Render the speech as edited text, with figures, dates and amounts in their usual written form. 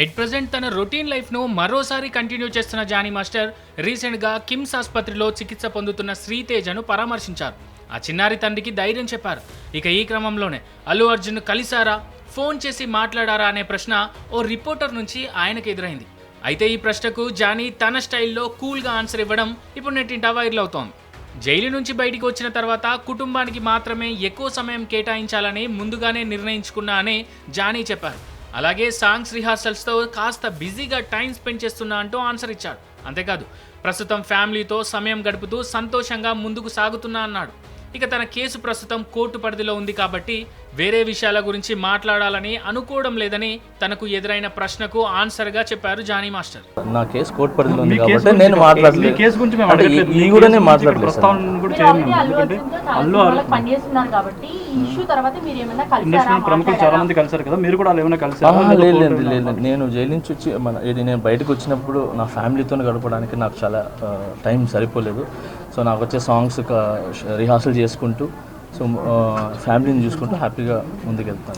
At present తన routine లైఫ్ను మరోసారి కంటిన్యూ చేస్తున్న జానీ మాస్టర్ రీసెంట్గా కిమ్స్ ఆసుపత్రిలో చికిత్స పొందుతున్న శ్రీతేజను పరామర్శించారు. ఆ చిన్నారి తండ్రికి ధైర్యం చెప్పారు. ఇక ఈ క్రమంలోనే అల్లు అర్జున్ కలిసారా, ఫోన్ చేసి మాట్లాడారా అనే ప్రశ్న ఓ రిపోర్టర్ నుంచి ఆయనకు ఎదురైంది. అయితే ఈ ప్రశ్నకు జానీ తన స్టైల్లో కూల్గా ఆన్సర్ ఇవ్వడం ఇప్పుడు నెట్టింటా వైరల్ అవుతోంది. జైలు నుంచి బయటికి వచ్చిన తర్వాత కుటుంబానికి మాత్రమే ఎక్కువ సమయం కేటాయించాలని ముందుగానే నిర్ణయించుకున్నా అని జానీ చెప్పారు. అలాగే సాంగ్స్ రిహార్సల్స్తో కాస్త బిజీగా టైం స్పెండ్ చేస్తున్నా అంటూ ఆన్సర్ ఇచ్చాడు. అంతేకాదు, ప్రస్తుతం ఫ్యామిలీతో సమయం గడుపుతూ సంతోషంగా ముందుకు సాగుతున్నా అన్నాడు. ఇక తన కేసు ప్రస్తుతం కోర్టు పరిధిలో ఉంది కాబట్టి వేరే విషయాల గురించి మాట్లాడాలని అనుకోవడం లేదని తనకు ఎదురైన ప్రశ్నకు ఆన్సర్గా చెప్పారు జానీ మాస్టర్. నా కేసు కోర్టు పరిధిలో ఉంది కాబట్టి నేను మాట్లాడలేదు. ఈ కూడా నేను మాట్లాడలేదు. నేను జైలు నుంచి వచ్చి నేను బయటకు వచ్చినప్పుడు నా ఫ్యామిలీతో గడపడానికి నాకు చాలా టైం సరిపోలేదు. సో నాకు వచ్చే సాంగ్స్ రిహార్సల్ చేసుకుంటూ సో ఫ్యామిలీని చూసుకుంటూ హ్యాపీగా ముందుకెళ్తాను.